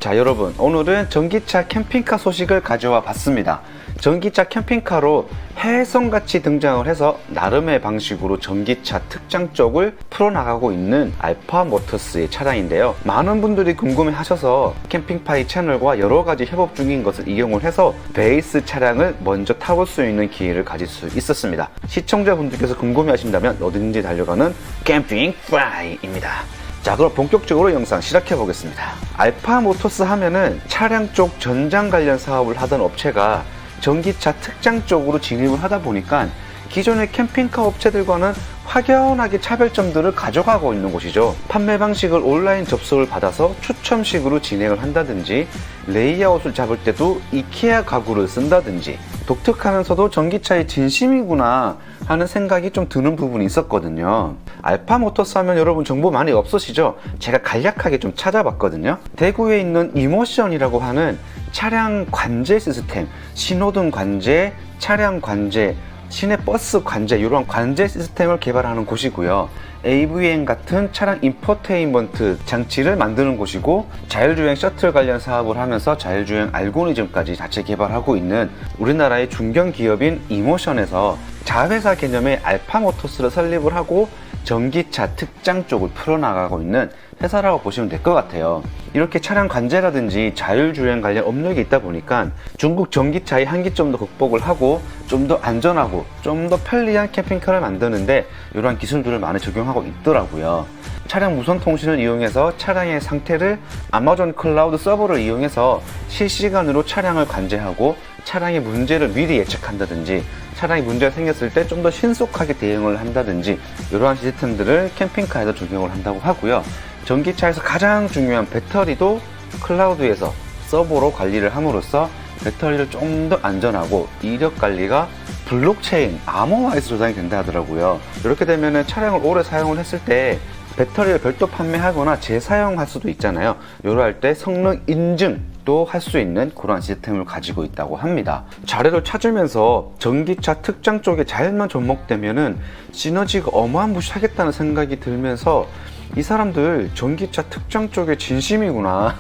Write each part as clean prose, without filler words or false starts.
자, 여러분, 오늘은 전기차 캠핑카 소식을 가져와 봤습니다. 전기차 캠핑카로 해외성같이 등장을 해서 나름의 방식으로 전기차 특장 쪽을 풀어나가고 있는 알파모터스의 차량인데요. 많은 분들이 궁금해 하셔서 캠핑파이 채널과 여러가지 협업 중인 것을 이용을 해서 베이스 차량을 먼저 타볼 수 있는 기회를 가질 수 있었습니다. 시청자분들께서 궁금해 하신다면 어딘지 달려가는 캠핑파이입니다. 자, 그럼 본격적으로 영상 시작해 보겠습니다. 알파모터스 하면은 차량 쪽 전장 관련 사업을 하던 업체가 전기차 특장 쪽으로 진입을 하다 보니까 기존의 캠핑카 업체들과는 확연하게 차별점들을 가져가고 있는 곳이죠. 판매 방식을 온라인 접속을 받아서 추첨식으로 진행을 한다든지, 레이아웃을 잡을 때도 이케아 가구를 쓴다든지, 독특하면서도 전기차의 진심이구나 하는 생각이 좀 드는 부분이 있었거든요. 알파모터스 하면 여러분 정보 많이 없으시죠? 제가 간략하게 좀 찾아봤거든요. 대구에 있는 이모션이라고 하는 차량 관제 시스템, 신호등 관제, 차량 관제, 시내버스 관제, 이런 관제 시스템을 개발하는 곳이고요. AVM 같은 차량 인포테인먼트 장치를 만드는 곳이고, 자율주행 셔틀 관련 사업을 하면서 자율주행 알고리즘까지 자체 개발하고 있는 우리나라의 중견 기업인 이모션에서 자회사 개념의 알파모터스를 설립을 하고 전기차 특장 쪽을 풀어나가고 있는 회사라고 보시면 될 것 같아요. 이렇게 차량 관제라든지 자율주행 관련 업력이 있다 보니까 중국 전기차의 한계점도 극복을 하고 좀 더 안전하고 좀 더 편리한 캠핑카를 만드는데 이러한 기술들을 많이 적용하고 있더라고요. 차량 무선 통신을 이용해서 차량의 상태를 아마존 클라우드 서버를 이용해서 실시간으로 차량을 관제하고 차량의 문제를 미리 예측한다든지, 차량이 문제가 생겼을 때 좀 더 신속하게 대응을 한다든지, 이러한 시스템들을 캠핑카에서 적용을 한다고 하고요. 전기차에서 가장 중요한 배터리도 클라우드에서 서버로 관리를 함으로써 배터리를 좀 더 안전하고 이력 관리가 블록체인, 암호화에서 저장이 된다 하더라고요. 이렇게 되면 차량을 오래 사용을 했을 때 배터리를 별도 판매하거나 재사용할 수도 있잖아요. 이럴 때 성능 인증도 할 수 있는 그런 시스템을 가지고 있다고 합니다. 자료를 찾으면서 전기차 특장 쪽에 잘만 접목되면은 시너지가 어마무시하겠다는 생각이 들면서 이 사람들 전기차 특장 쪽에 진심이구나.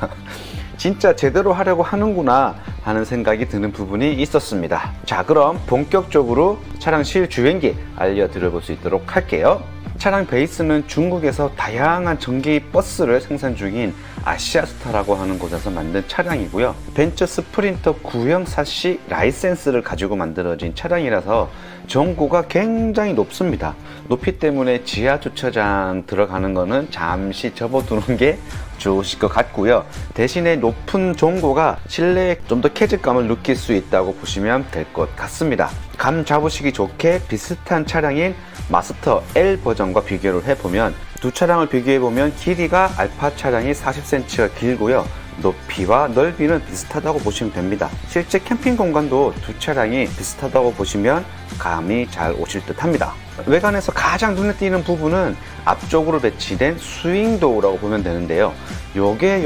진짜 제대로 하려고 하는구나 하는 생각이 드는 부분이 있었습니다. 자, 그럼 본격적으로 차량 실주행기 알려드려 볼 수 있도록 할게요. 차량 베이스는 중국에서 다양한 전기 버스를 생산 중인 아시아스타라고 하는 곳에서 만든 차량이고요. 벤츠 스프린터 구형 사시 라이센스를 가지고 만들어진 차량이라서 전고가 굉장히 높습니다. 높이 때문에 지하 주차장 들어가는 거는 잠시 접어두는 게 좋으실 것 같고요. 대신에 높은 전고가 실내에 좀 더 쾌적감을 느낄 수 있다고 보시면 될 것 같습니다. 감 잡으시기 좋게 비슷한 차량인 마스터 L 버전과 비교를 해보면, 두 차량을 비교해보면 길이가 알파 차량이 40cm가 길고요. 높이와 넓이는 비슷하다고 보시면 됩니다. 실제 캠핑 공간도 두 차량이 비슷하다고 보시면 감이 잘 오실 듯 합니다. 외관에서 가장 눈에 띄는 부분은 앞쪽으로 배치된 스윙도어라고 보면 되는데요. 요게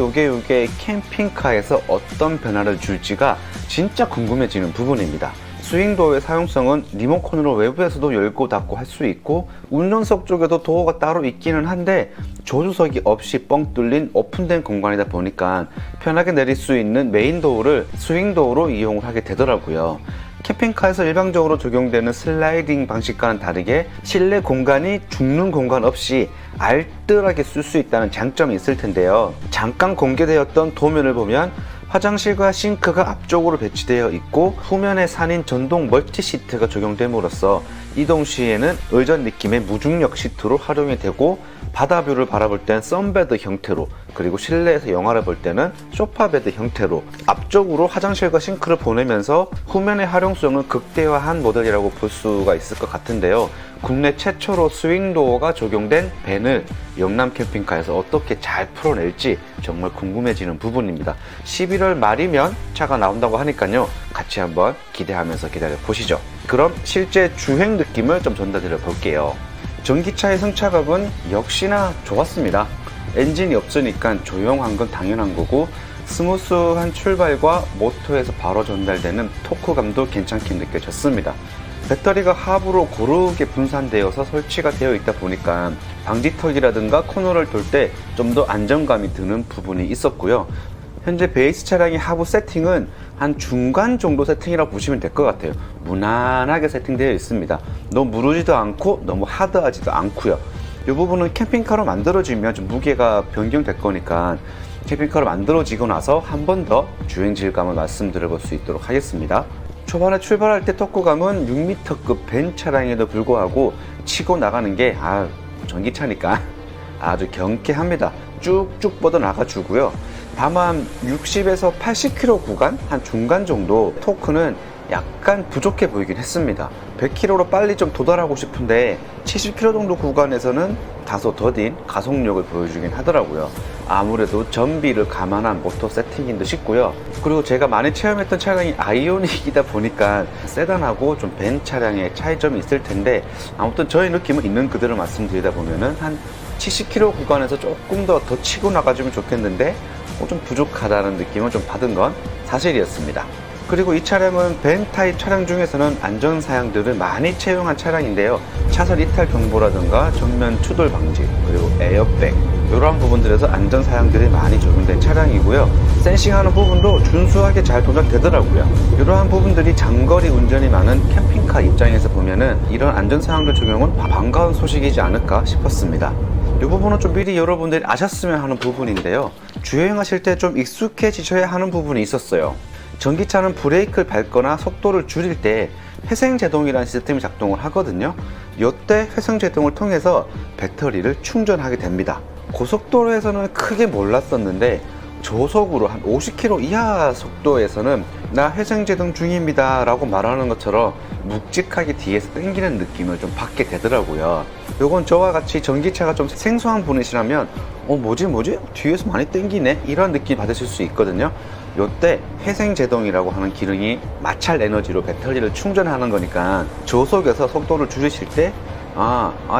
캠핑카에서 어떤 변화를 줄지가 진짜 궁금해지는 부분입니다. 스윙도어의 사용성은 리모컨으로 외부에서도 열고 닫고 할 수 있고, 운전석 쪽에도 도어가 따로 있기는 한데 조수석이 없이 뻥 뚫린 오픈된 공간이다 보니까 편하게 내릴 수 있는 메인도어를 스윙도어로 이용을 하게 되더라고요. 캠핑카에서 일반적으로 적용되는 슬라이딩 방식과는 다르게 실내 공간이 죽는 공간 없이 알뜰하게 쓸 수 있다는 장점이 있을 텐데요. 잠깐 공개되었던 도면을 보면 화장실과 싱크가 앞쪽으로 배치되어 있고, 후면에 산인 전동 멀티 시트가 적용됨으로써 이동 시에는 의전 느낌의 무중력 시트로 활용이 되고, 바다뷰를 바라볼 땐 선베드 형태로, 그리고 실내에서 영화를 볼 때는 소파베드 형태로 앞쪽으로 화장실과 싱크를 보내면서 후면의 활용성을 극대화한 모델이라고 볼 수가 있을 것 같은데요. 국내 최초로 스윙도어가 적용된 밴을 영남 캠핑카에서 어떻게 잘 풀어낼지 정말 궁금해지는 부분입니다. 11월 말이면 차가 나온다고 하니까요. 같이 한번 기대하면서 기다려 보시죠. 그럼 실제 주행 느낌을 좀 전달드려 볼게요. 전기차의 승차감은 역시나 좋았습니다. 엔진이 없으니까 조용한 건 당연한 거고, 스무스한 출발과 모터에서 바로 전달되는 토크감도 괜찮게 느껴졌습니다. 배터리가 하부로 고르게 분산되어서 설치가 되어 있다 보니까 방지턱이라든가 코너를 돌 때 좀 더 안정감이 드는 부분이 있었고요. 현재 베이스 차량의 하부 세팅은 한 중간 정도 세팅이라고 보시면 될 것 같아요. 무난하게 세팅되어 있습니다. 너무 무르지도 않고 너무 하드하지도 않고요. 이 부분은 캠핑카로 만들어지면 좀 무게가 변경될 거니까 캠핑카로 만들어지고 나서 한 번 더 주행 질감을 말씀드려 볼 수 있도록 하겠습니다. 초반에 출발할 때 턱구감은 6m급 벤 차량에도 불구하고 치고 나가는 게 전기차니까 아주 경쾌합니다. 쭉쭉 뻗어 나가주고요. 다만 60에서 80km 구간, 한 중간 정도 토크는 약간 부족해 보이긴 했습니다. 100km로 빨리 좀 도달하고 싶은데 70km 정도 구간에서는 다소 더딘 가속력을 보여주긴 하더라고요. 아무래도 전비를 감안한 모터 세팅인 듯 싶고요. 그리고 제가 많이 체험했던 차량이 아이오닉이다 보니까 세단하고 좀 벤 차량의 차이점이 있을 텐데, 아무튼 저의 느낌은 있는 그대로 말씀드리다 보면은 한 70km 구간에서 조금 더 치고 나가주면 좋겠는데 좀 부족하다는 느낌을 좀 받은 건 사실이었습니다. 그리고 이 차량은 벤 타입 차량 중에서는 안전사양들을 많이 채용한 차량인데요. 차선 이탈 경보라든가 전면 추돌 방지, 그리고 에어백, 이러한 부분들에서 안전사양들이 많이 적용된 차량이고요. 센싱하는 부분도 준수하게 잘 조작되더라고요. 이러한 부분들이 장거리 운전이 많은 캠핑카 입장에서 보면은 이런 안전사양들 적용은 반가운 소식이지 않을까 싶었습니다. 이 부분은 좀 미리 여러분들이 아셨으면 하는 부분인데요. 주행하실 때 좀 익숙해지셔야 하는 부분이 있었어요. 전기차는 브레이크를 밟거나 속도를 줄일 때 회생제동이라는 시스템이 작동을 하거든요. 이때 회생제동을 통해서 배터리를 충전하게 됩니다. 고속도로에서는 크게 몰랐었는데 저속으로 한 50km 이하 속도에서는 나 회생제동 중입니다 라고 말하는 것처럼 묵직하게 뒤에서 당기는 느낌을 좀 받게 되더라고요. 요건 저와 같이 전기차가 좀 생소한 분이시라면 뭐지? 뒤에서 많이 당기네? 이런 느낌 받으실 수 있거든요. 요때 회생제동이라고 하는 기능이 마찰 에너지로 배터리를 충전하는 거니까 저속에서 속도를 줄이실 때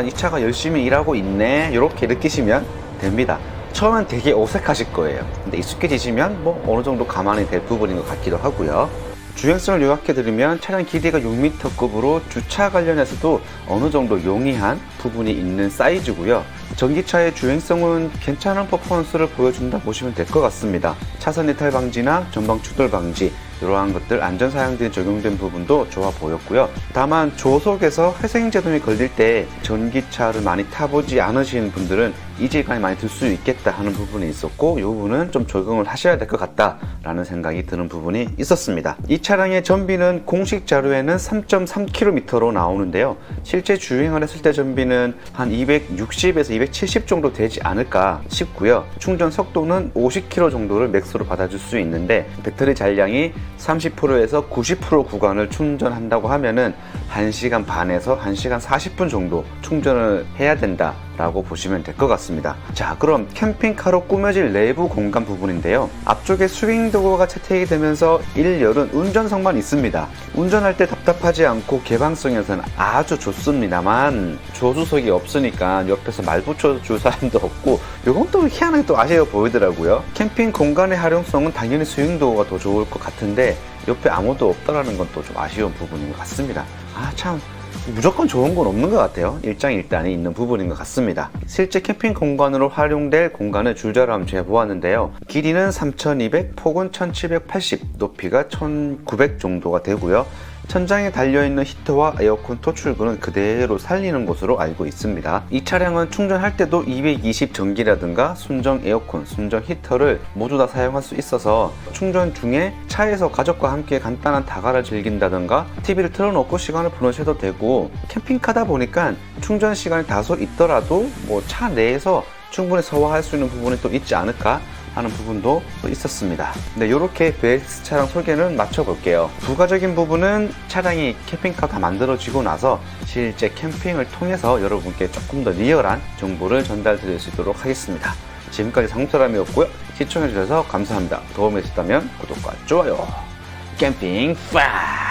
이 차가 열심히 일하고 있네 이렇게 느끼시면 됩니다. 처음엔 되게 어색하실 거예요. 근데 익숙해지시면 어느 정도 감안이 될 부분인 것 같기도 하고요. 주행성을 요약해드리면 차량 길이가 6m급으로 주차 관련해서도 어느 정도 용이한 부분이 있는 사이즈고요. 전기차의 주행성은 괜찮은 퍼포먼스를 보여준다 보시면 될 것 같습니다. 차선 이탈 방지나 전방 추돌 방지, 이러한 것들 안전사양들이 적용된 부분도 좋아 보였고요. 다만 저속에서 회생제동이 걸릴 때 전기차를 많이 타보지 않으신 분들은 이질감이 많이 들 수 있겠다 하는 부분이 있었고, 이 부분은 좀 적용을 하셔야 될 것 같다 라는 생각이 드는 부분이 있었습니다. 이 차량의 전비는 공식 자료에는 3.3km로 나오는데요. 실제 주행을 했을 때 전비는 한 260에서 270 정도 되지 않을까 싶고요. 충전 속도는 50km 정도를 맥스로 받아줄 수 있는데 배터리 잔량이 30%에서 90% 구간을 충전한다고 하면은 1시간 반에서 1시간 40분 정도 충전을 해야 된다 라고 보시면 될 것 같습니다. 자, 그럼 캠핑카로 꾸며질 내부 공간 부분인데요. 앞쪽에 스윙도어가 채택이 되면서 1열은 운전석만 있습니다. 운전할 때 답답하지 않고 개방성에서는 아주 좋습니다만 조수석이 없으니까 옆에서 말 붙여줄 사람도 없고, 이건 또 희한하게 또 아쉬워 보이더라고요. 캠핑 공간의 활용성은 당연히 스윙도어가 더 좋을 것 같은데 옆에 아무도 없다라는 건 또 좀 아쉬운 부분인 것 같습니다. 참 무조건 좋은 건 없는 것 같아요. 일장일단이 있는 부분인 것 같습니다. 실제 캠핑 공간으로 활용될 공간을 줄자로 한번 재보았는데요. 길이는 3200, 폭은 1780, 높이가 1900 정도가 되고요. 천장에 달려있는 히터와 에어컨 토출구는 그대로 살리는 것으로 알고 있습니다. 이 차량은 충전할 때도 220 전기라든가 순정 에어컨, 순정 히터를 모두 다 사용할 수 있어서 충전 중에 차에서 가족과 함께 간단한 다가를 즐긴다든가 TV를 틀어놓고 시간을 보내셔도 되고, 캠핑카다 보니까 충전 시간이 다소 있더라도 차 내에서 충분히 소화할 수 있는 부분이 또 있지 않을까 하는 부분도 있었습니다. 네, 이렇게 베이스 차량 소개는 마쳐볼게요. 부가적인 부분은 차량이 캠핑카 다 만들어지고 나서 실제 캠핑을 통해서 여러분께 조금 더 리얼한 정보를 전달드릴 수 있도록 하겠습니다. 지금까지 상무사람이었고요. 시청해주셔서 감사합니다. 도움이 되셨다면 구독과 좋아요, 캠핑 파!